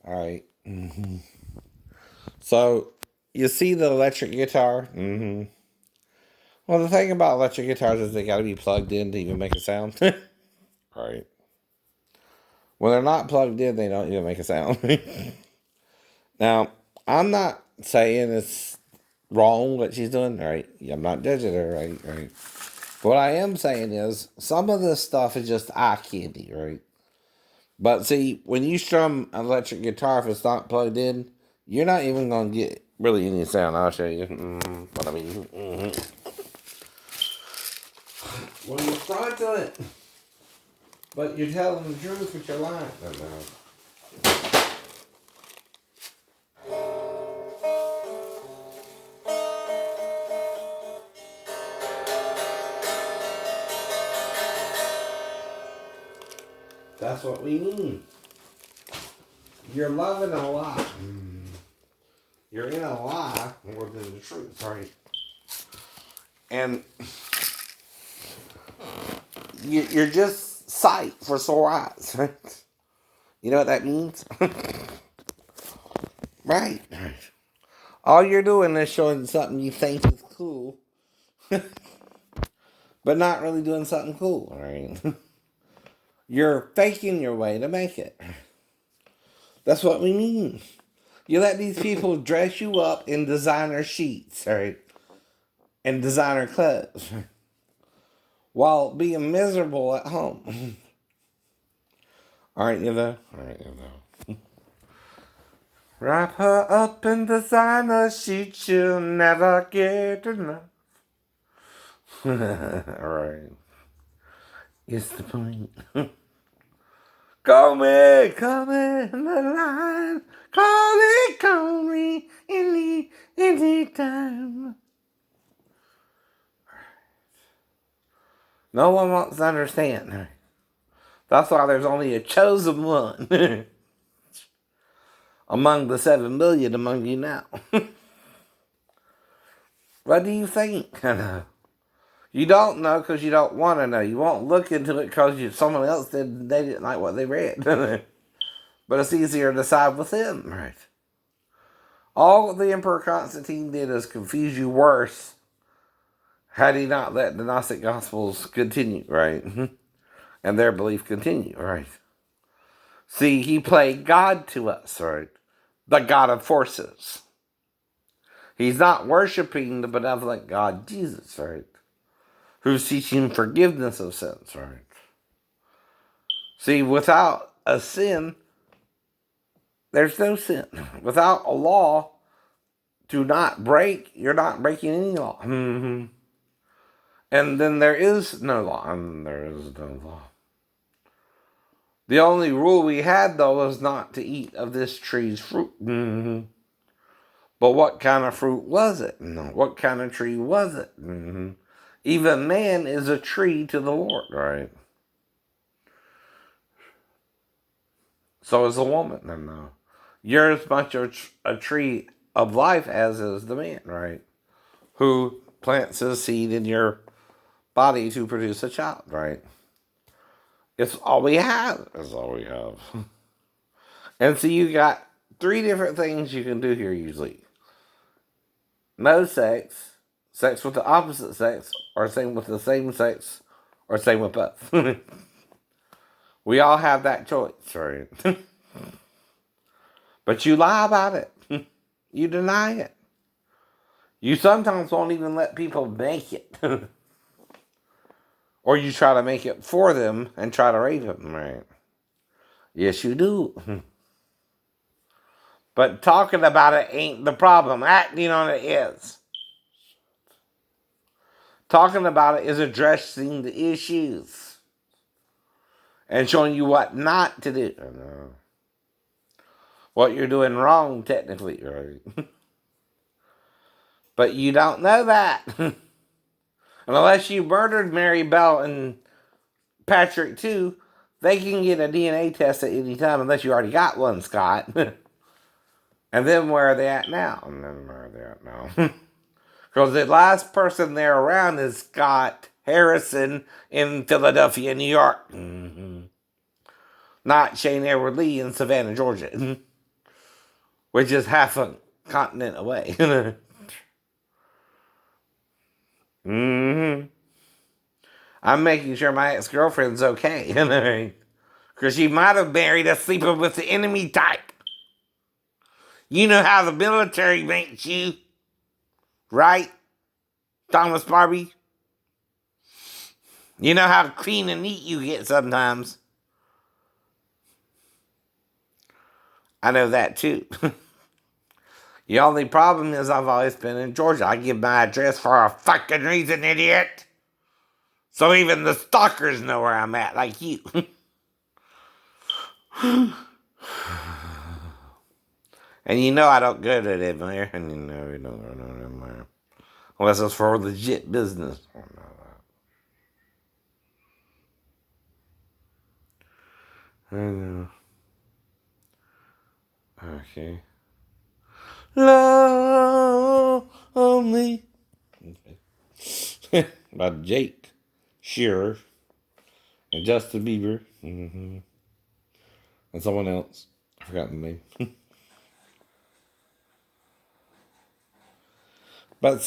All right. So, you see the electric guitar? Well, the thing about electric guitars is they got to be plugged in to even make a sound. Right. When they're not plugged in, they don't even make a sound. Now, I'm not saying it's wrong what she's doing, right? I'm not judging her, right? What I am saying is some of this stuff is just eye candy, right? But see, when you strum an electric guitar, if it's not plugged in, you're not even gonna get really any sound. I'll show you. What I mean. When you front to it, but you're telling the truth with your line. That's what we mean. You're loving a lie. You're in a lie more than the truth, right? And you're just sight for sore eyes, right? You know what that means? Right. All you're doing is showing something you think is cool, but not really doing something cool, right? You're faking your way to make it. That's what we mean. You let these people dress you up in designer sheets, right? And designer clothes while being miserable at home. Aren't you though? Aren't you though? Wrap her up in designer sheets, she'll never get enough. Alright. It's the point. Call me in the line. Call me any time. No one wants to understand. That's why there's only a chosen one among the 7 million among you now. What do you think? You don't know because you don't want to know. You won't look into it because someone else did. They didn't like what they read. But it's easier to side with them, right? All the Emperor Constantine did is confuse you worse had he not let the Gnostic Gospels continue, right? And their belief continue, right? See, he played God to us, right? The God of forces. He's not worshiping the benevolent God, Jesus, right? Who's teaching forgiveness of sins, right? See, without a sin, there's no sin. Without a law to not break, you're not breaking any law. And then there is no law. And there is no law. The only rule we had, though, was not to eat of this tree's fruit. But what kind of fruit was it? What kind of tree was it? Even man is a tree to the Lord, right? So is a woman. And you're as much a tree of life as is the man, right? Who plants his seed in your body to produce a child, right? It's all we have. It's all we have. And so you got 3 different things you can do here usually. No sex, sex with the opposite sex, or same with the same sex, or same with both. We all have that choice, right? But you lie about it. You deny it. You sometimes won't even let people make it. Or you try to make it for them and try to rape them, right? Yes, you do. But talking about it ain't the problem. Acting on it is. Talking about it is addressing the issues and showing you what not to do. What you're doing wrong, technically, right? But you don't know that. And unless you murdered Mary Bell and Patrick too, they can get a DNA test at any time unless you already got one, Scott. And then where are they at now? And then where are they at now? Because the last person they're around is Scott Harrison in Philadelphia, New York. Not Shane Edward Lee in Savannah, Georgia. which is half a continent away. hmm I'm making sure my ex-girlfriend's okay. Because she might have married a sleeper with the enemy type. You know how the military makes you, right, Thomas Barbie? You know how clean and neat you get sometimes. I know that too. The only problem is I've always been in Georgia. I give my address for a fucking reason, idiot. So even the stalkers know where I'm at, like you. And you know I don't go to them there. And you know we don't go to them there. Unless it's for legit business. I know. Okay. Lonely. Okay. By Jake Shearer and Justin Bieber. And someone else. I forgot the name. But